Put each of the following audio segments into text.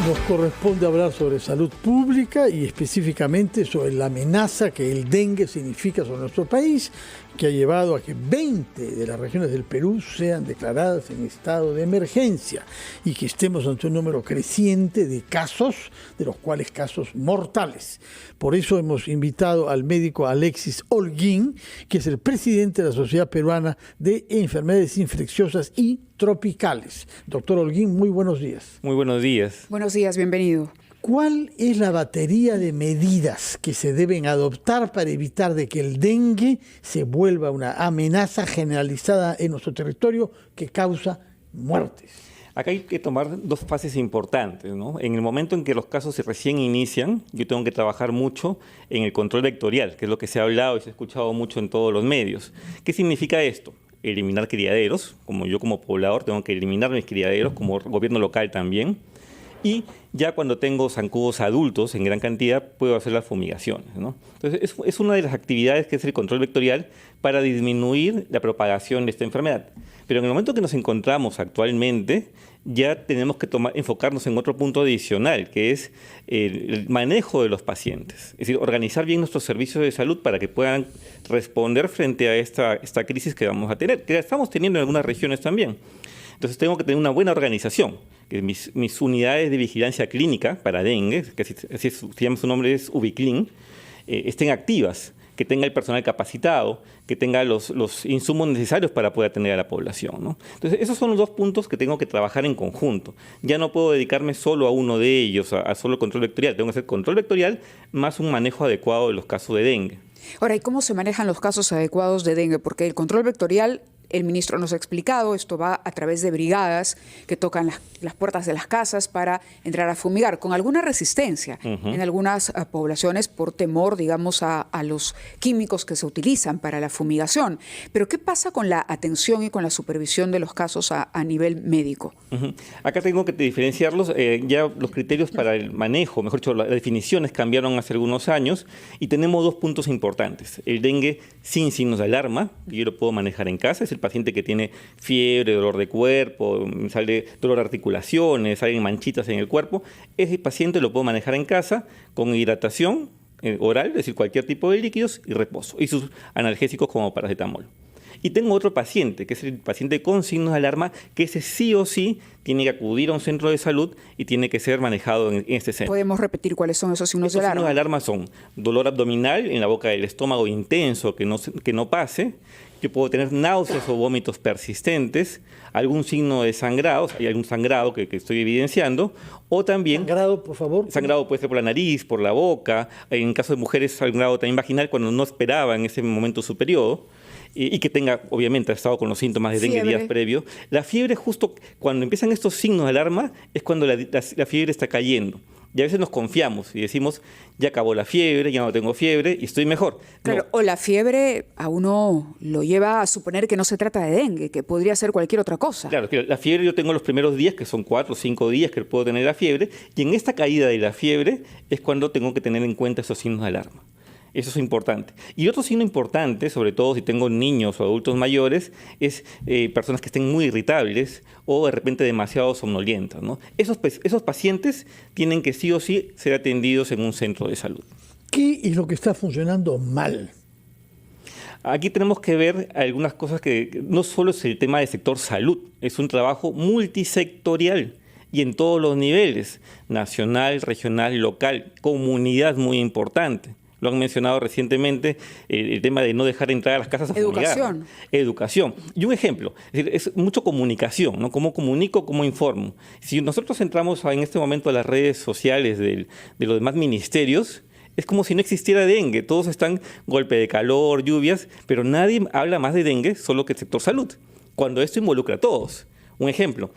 Nos corresponde hablar sobre salud pública y específicamente sobre la amenaza que el dengue significa sobre nuestro país, que ha llevado a que 20 de las regiones del Perú sean declaradas en estado de emergencia y que estemos ante un número creciente de casos, de los cuales casos mortales. Por eso hemos invitado al médico Alexis Holguín, que es el presidente de la Sociedad Peruana de Enfermedades Infecciosas y Tropicales. Doctor Holguín, muy buenos días. Muy buenos días. Buenos días, bienvenido. ¿Cuál es la batería de medidas que se deben adoptar para evitar de que el dengue se vuelva una amenaza generalizada en nuestro territorio que causa muertes? Acá hay que tomar dos fases importantes, ¿no? En el momento en que los casos se recién inician, yo tengo que trabajar mucho en el control vectorial, que es lo que se ha hablado y se ha escuchado mucho en todos los medios. ¿Qué significa esto? Eliminar criaderos, como yo como poblador tengo que eliminar mis criaderos, como gobierno local también. Y ya cuando tengo zancudos adultos en gran cantidad, puedo hacer las fumigaciones, ¿no? Entonces, es una de las actividades que es el control vectorial para disminuir la propagación de esta enfermedad. Pero en el momento que nos encontramos actualmente, ya tenemos que enfocarnos en otro punto adicional, que es el manejo de los pacientes. Es decir, organizar bien nuestros servicios de salud para que puedan responder frente a esta crisis que vamos a tener, que la estamos teniendo en algunas regiones también. Entonces tengo que tener una buena organización, que mis unidades de vigilancia clínica para dengue, que así se llama, su nombre es Ubiclin, estén activas, que tenga el personal capacitado, que tenga los insumos necesarios para poder atender a la población, ¿no? Entonces esos son los dos puntos que tengo que trabajar en conjunto. Ya no puedo dedicarme solo a uno de ellos, a solo el control vectorial. Tengo que hacer control vectorial más un manejo adecuado de los casos de dengue. Ahora, ¿y cómo se manejan los casos adecuados de dengue? Porque el control vectorial, el ministro nos ha explicado, esto va a través de brigadas que tocan las puertas de las casas para entrar a fumigar, con alguna resistencia en algunas poblaciones por temor, digamos, a los químicos que se utilizan para la fumigación. Pero ¿qué pasa con la atención y con la supervisión de los casos a nivel médico? Acá tengo que diferenciarlos. Ya los criterios para el manejo, mejor dicho, las definiciones cambiaron hace algunos años y tenemos dos puntos importantes. El dengue sin signos de alarma, yo lo puedo manejar en casa, es el paciente que tiene fiebre, dolor de cuerpo, sale dolor de articulaciones, salen manchitas en el cuerpo. Ese paciente lo puedo manejar en casa con hidratación oral, es decir, cualquier tipo de líquidos y reposo, y sus analgésicos como paracetamol. Y tengo otro paciente, que es el paciente con signos de alarma, que ese sí o sí tiene que acudir a un centro de salud y tiene que ser manejado en este centro. ¿Podemos repetir cuáles son esos signos de alarma? Los signos de alarma son dolor abdominal en la boca del estómago intenso que no pase. Yo puedo tener náuseas o vómitos persistentes, algún signo de sangrado, hay algún sangrado que estoy evidenciando, o también... ¿Sangrado, por favor? Sangrado puede ser por la nariz, por la boca, en caso de mujeres sangrado también vaginal cuando no esperaba en ese momento su periodo, y que tenga, obviamente, ha estado con los síntomas de dengue días previos. La fiebre, justo cuando empiezan estos signos de alarma, es cuando la fiebre está cayendo. Y a veces nos confiamos y decimos, ya acabó la fiebre, ya no tengo fiebre y estoy mejor. Claro, no. O la fiebre a uno lo lleva a suponer que no se trata de dengue, que podría ser cualquier otra cosa. Claro, la fiebre yo tengo los primeros días, que son 4 o 5 días que puedo tener la fiebre, y en esta caída de la fiebre es cuando tengo que tener en cuenta esos signos de alarma. Eso es importante. Y otro signo importante, sobre todo si tengo niños o adultos mayores, es personas que estén muy irritables o de repente demasiado somnolientas, ¿no? Esos pacientes tienen que sí o sí ser atendidos en un centro de salud. ¿Qué es lo que está funcionando mal? Aquí tenemos que ver algunas cosas que no solo es el tema del sector salud, es un trabajo multisectorial y en todos los niveles, nacional, regional, local, comunidad muy importante. Lo han mencionado recientemente, el tema de no dejar entrar a las casas a fumigar. Educación. Y un ejemplo, es mucho comunicación, ¿no? Cómo comunico, cómo informo. Si nosotros entramos en este momento a las redes sociales de los demás ministerios, es como si no existiera dengue. Todos están golpe de calor, lluvias, pero nadie habla más de dengue solo que el sector salud, cuando esto involucra a todos. Un ejemplo,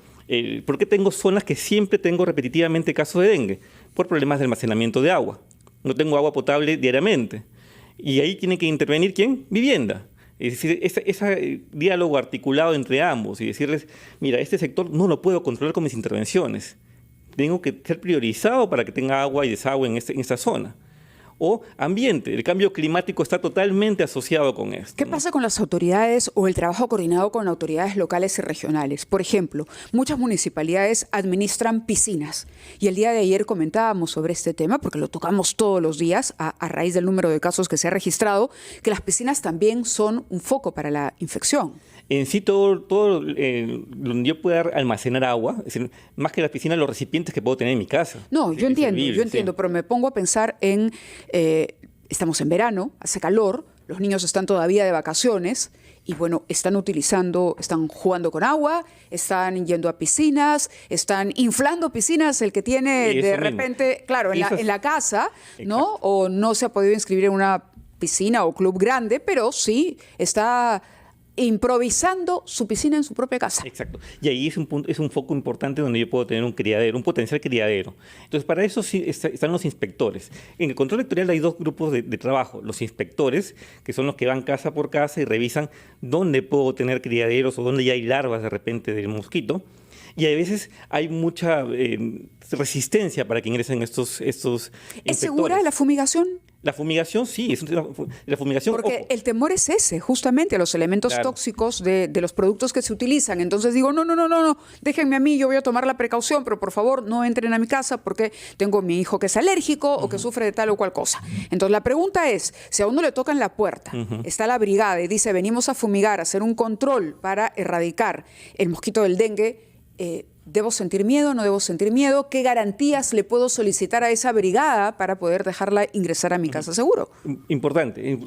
¿por qué tengo zonas que siempre tengo repetitivamente casos de dengue? Por problemas de almacenamiento de agua. No tengo agua potable diariamente. Y ahí tiene que intervenir, ¿quién? Vivienda. Es decir, ese diálogo articulado entre ambos y decirles, mira, este sector no lo puedo controlar con mis intervenciones. Tengo que ser priorizado para que tenga agua y desagüe en esta zona. o ambiente. El cambio climático está totalmente asociado con esto. ¿Qué pasa con las autoridades o el trabajo coordinado con autoridades locales y regionales? Por ejemplo, muchas municipalidades administran piscinas y el día de ayer comentábamos sobre este tema, porque lo tocamos todos los días a raíz del número de casos que se ha registrado, que las piscinas también son un foco para la infección. En sí, todo donde yo pueda almacenar agua, es decir, más que la piscina, los recipientes que puedo tener en mi casa. No, yo entiendo, pero me pongo a pensar en, estamos en verano, hace calor, los niños están todavía de vacaciones y bueno, están jugando con agua, están yendo a piscinas, están inflando piscinas, el que tiene de repente, claro, en la casa, ¿no? O no se ha podido inscribir en una piscina o club grande, pero sí está improvisando su piscina en su propia casa. Exacto. Y ahí es un foco importante donde yo puedo tener un criadero, un potencial criadero. Entonces, para eso sí están los inspectores. En el control vectorial hay dos grupos de trabajo. Los inspectores, que son los que van casa por casa y revisan dónde puedo tener criaderos o dónde ya hay larvas de repente del mosquito. Y a veces hay mucha resistencia para que ingresen estos inspectores. ¿Es segura la fumigación? La fumigación sí, la fumigación. Porque ojo, el temor es ese, justamente, a los elementos tóxicos de los productos que se utilizan. Entonces digo, no, déjenme a mí, yo voy a tomar la precaución, pero por favor no entren a mi casa porque tengo mi hijo que es alérgico o que sufre de tal o cual cosa. Entonces la pregunta es, si a uno le tocan la puerta, está la brigada y dice, venimos a fumigar, a hacer un control para erradicar el mosquito del dengue, ¿debo sentir miedo? ¿No debo sentir miedo? ¿Qué garantías le puedo solicitar a esa brigada para poder dejarla ingresar a mi casa seguro? Importante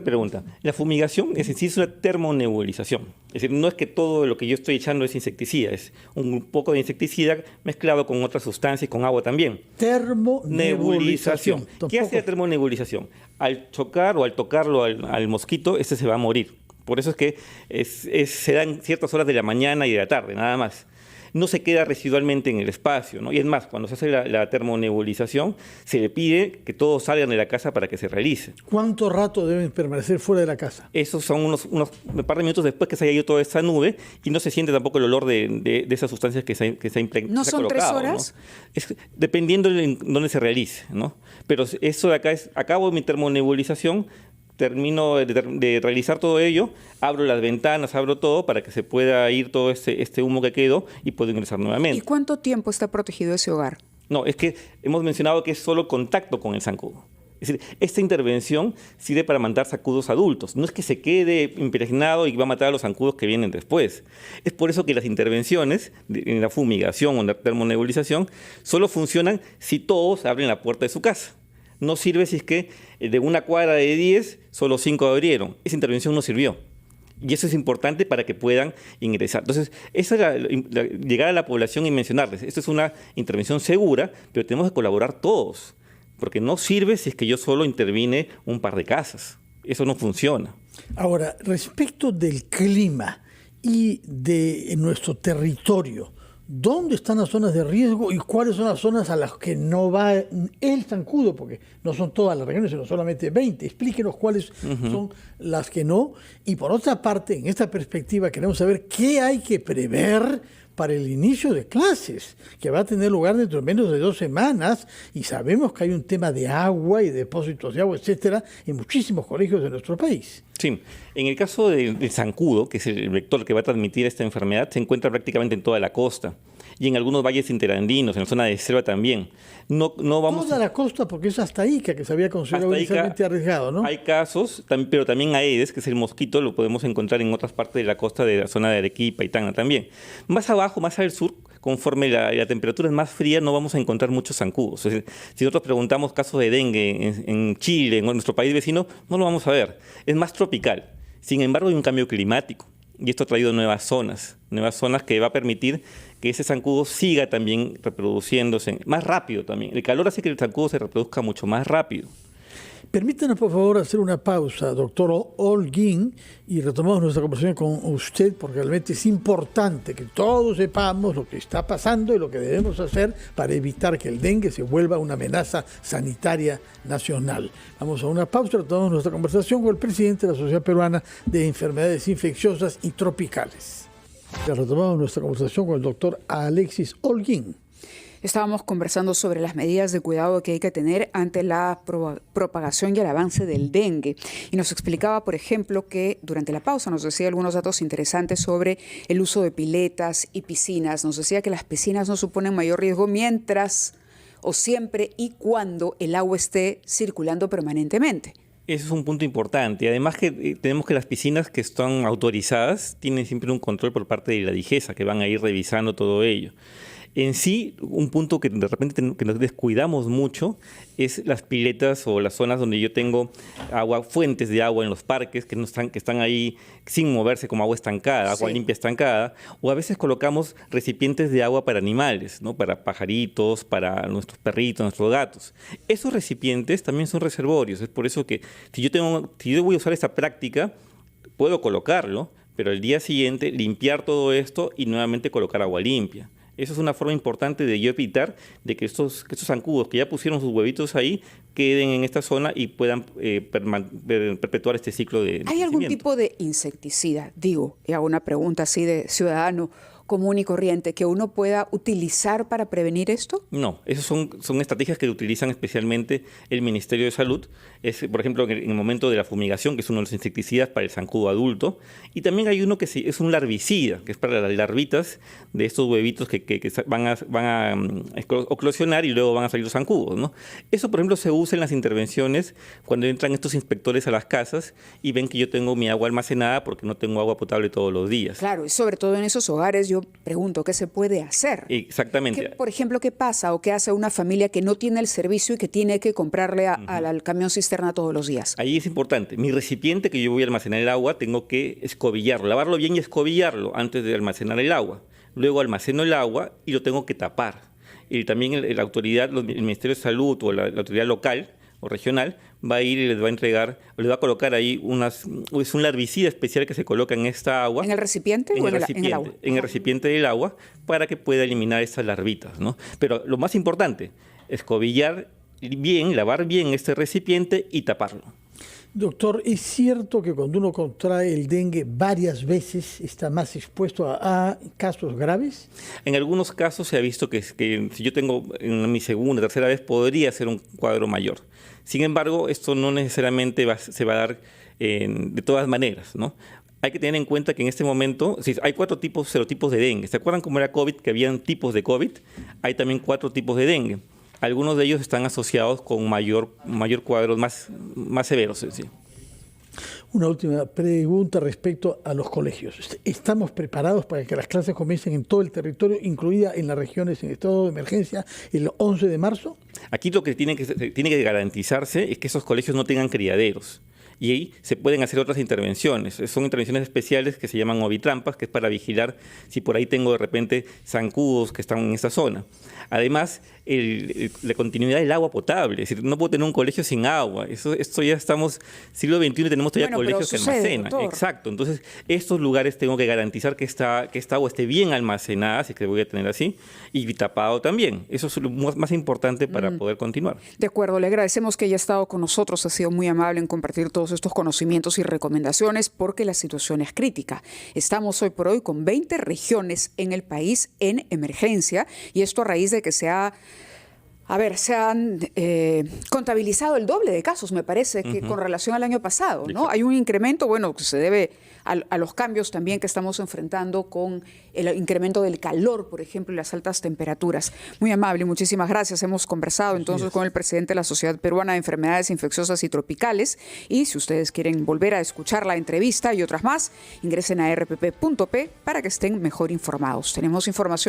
pregunta. La fumigación es en sí una termonebulización. Es decir, no es que todo lo que yo estoy echando es insecticida, es un poco de insecticida mezclado con otras sustancias, con agua también. Termonebulización. ¿Qué hace la termonebulización? Al chocar o al tocarlo al mosquito, se va a morir. Por eso es que se da en ciertas horas de la mañana y de la tarde, nada más. No se queda residualmente en el espacio, ¿no? Y es más, cuando se hace la termonebulización, se le pide que todos salgan de la casa para que se realice. ¿Cuánto rato deben permanecer fuera de la casa? Esos son un par de minutos después que se haya ido toda esa nube y no se siente tampoco el olor de esas sustancias que se ha impregnado. ¿No son 3 horas? ¿No? Dependiendo de dónde se realice, ¿no? Pero eso de acá acabo mi termonebulización, termino de realizar todo ello, abro las ventanas, abro todo para que se pueda ir todo este humo que quedó y puedo ingresar nuevamente. ¿Y cuánto tiempo está protegido ese hogar? No, es que hemos mencionado que es solo contacto con el zancudo. Es decir, esta intervención sirve para mandar zancudos adultos. No es que se quede impregnado y va a matar a los zancudos que vienen después. Es por eso que las intervenciones en la fumigación o en la termonebulización solo funcionan si todos abren la puerta de su casa. No sirve si es que de una cuadra de 10, solo 5 abrieron. Esa intervención no sirvió. Y eso es importante para que puedan ingresar. Entonces, esa es llegar a la población y mencionarles. Esto es una intervención segura, pero tenemos que colaborar todos. Porque no sirve si es que yo solo intervine un par de casas. Eso no funciona. Ahora, respecto del clima y de nuestro territorio, ¿dónde están las zonas de riesgo y cuáles son las zonas a las que no va el zancudo? Porque no son todas las regiones, sino solamente 20. Explíquenos cuáles son las que no. Y por otra parte, en esta perspectiva queremos saber qué hay que prever para el inicio de clases, que va a tener lugar dentro de menos de 2 semanas, y sabemos que hay un tema de agua y depósitos de agua, etcétera, en muchísimos colegios de nuestro país. Sí, en el caso del zancudo, que es el vector que va a transmitir esta enfermedad, se encuentra prácticamente en toda la costa y en algunos valles interandinos, en la zona de selva también. No vamos toda la costa, porque es hasta Ica, que se había considerado inicialmente arriesgado, ¿no? Hay casos, pero también Aedes, que es el mosquito, lo podemos encontrar en otras partes de la costa de la zona de Arequipa y Tacna también. Más abajo, más al sur, conforme la temperatura es más fría, no vamos a encontrar muchos zancudos. Es decir, si nosotros preguntamos casos de dengue en Chile, en nuestro país vecino, no lo vamos a ver. Es más tropical. Sin embargo, hay un cambio climático y esto ha traído nuevas zonas que va a permitir que ese zancudo siga también reproduciéndose más rápido también. El calor hace que el zancudo se reproduzca mucho más rápido. Permítanos, por favor, hacer una pausa, doctor Holguín, y retomamos nuestra conversación con usted, porque realmente es importante que todos sepamos lo que está pasando y lo que debemos hacer para evitar que el dengue se vuelva una amenaza sanitaria nacional. Vamos a una pausa y retomamos nuestra conversación con el presidente de la Sociedad Peruana de Enfermedades Infecciosas y Tropicales. Ya retomamos nuestra conversación con el doctor Alexis Holguín. Estábamos conversando sobre las medidas de cuidado que hay que tener ante la propagación y el avance del dengue. Y nos explicaba, por ejemplo, que durante la pausa nos decía algunos datos interesantes sobre el uso de piletas y piscinas. Nos decía que las piscinas no suponen mayor riesgo mientras o siempre y cuando el agua esté circulando permanentemente. Ese es un punto importante. Además que tenemos que las piscinas que están autorizadas tienen siempre un control por parte de la DIGESA, que van a ir revisando todo ello. En sí, un punto que de repente que nos descuidamos mucho es las piletas o las zonas donde yo tengo agua, fuentes de agua en los parques que están ahí sin moverse como agua estancada, agua limpia estancada, o a veces colocamos recipientes de agua para animales, ¿no? Para pajaritos, para nuestros perritos, nuestros gatos. Esos recipientes también son reservorios. Es por eso que si yo voy a usar esta práctica, puedo colocarlo, pero al día siguiente limpiar todo esto y nuevamente colocar agua limpia. Eso es una forma importante de yo evitar de que estos zancudos que ya pusieron sus huevitos ahí queden en esta zona y puedan perpetuar este ciclo de ¿Hay algún tipo de insecticida, digo, y hago una pregunta así de ciudadano común y corriente, que uno pueda utilizar para prevenir esto? No, esas son estrategias que utilizan especialmente el Ministerio de Salud. Es, por ejemplo, en el momento de la fumigación, que es uno de los insecticidas para el zancudo adulto. Y también hay uno que es un larvicida, que es para las larvitas de estos huevitos que van a eclosionar y luego van a salir los zancudos, ¿no? Eso, por ejemplo, se usa en las intervenciones cuando entran estos inspectores a las casas y ven que yo tengo mi agua almacenada porque no tengo agua potable todos los días. Claro, y sobre todo en esos hogares yo pregunto, ¿qué se puede hacer? Exactamente. Por ejemplo, ¿qué pasa o qué hace una familia que no tiene el servicio y que tiene que comprarle al camión cisterna todos los días? Ahí es importante. Mi recipiente que yo voy a almacenar el agua, tengo que escobillarlo, lavarlo bien y escobillarlo antes de almacenar el agua. Luego almaceno el agua y lo tengo que tapar. Y también la autoridad, el Ministerio de Salud o la autoridad local o regional va a ir y les va a entregar, les va a colocar ahí es un larvicida especial que se coloca en esta agua. ¿En el recipiente o en el agua? En el recipiente del agua para que pueda eliminar estas larvitas, ¿no? Pero lo más importante, escobillar bien, lavar bien este recipiente y taparlo. Doctor, ¿es cierto que cuando uno contrae el dengue varias veces está más expuesto a casos graves? En algunos casos se ha visto que si yo tengo en mi segunda, tercera vez, podría ser un cuadro mayor. Sin embargo, esto no necesariamente se va a dar de todas maneras, ¿no? Hay que tener en cuenta que en este momento hay 4 serotipos de dengue. ¿Se acuerdan cómo era COVID, que habían tipos de COVID? Hay también 4 tipos de dengue. Algunos de ellos están asociados con mayor cuadros más severos. Sí. Una última pregunta respecto a los colegios. ¿Estamos preparados para que las clases comiencen en todo el territorio, incluida en las regiones en estado de emergencia, el 11 de marzo? Aquí lo que tiene que garantizarse es que esos colegios no tengan criaderos. Y ahí se pueden hacer otras intervenciones. Son intervenciones especiales que se llaman ovitrampas, que es para vigilar si por ahí tengo de repente zancudos que están en esta zona. Además, la continuidad del agua potable. Es decir, no puedo tener un colegio sin agua. Esto ya estamos, siglo XXI, y tenemos todavía colegios que almacenan. Doctor. Exacto. Entonces, estos lugares tengo que garantizar que esta agua esté bien almacenada, si que voy a tener así, y tapado también. Eso es lo más importante para poder continuar. De acuerdo. Le agradecemos que haya estado con nosotros. Ha sido muy amable en compartir todos estos conocimientos y recomendaciones porque la situación es crítica. Estamos hoy por hoy con 20 regiones en el país en emergencia y esto a raíz de que se han contabilizado el doble de casos, me parece, que con relación al año pasado, ¿no? Hay un incremento, que se debe a los cambios también que estamos enfrentando con el incremento del calor, por ejemplo, y las altas temperaturas. Muy amable, muchísimas gracias. Hemos conversado entonces con el presidente de la Sociedad Peruana de Enfermedades Infecciosas y Tropicales. Y si ustedes quieren volver a escuchar la entrevista y otras más, ingresen a rpp.p para que estén mejor informados. Tenemos información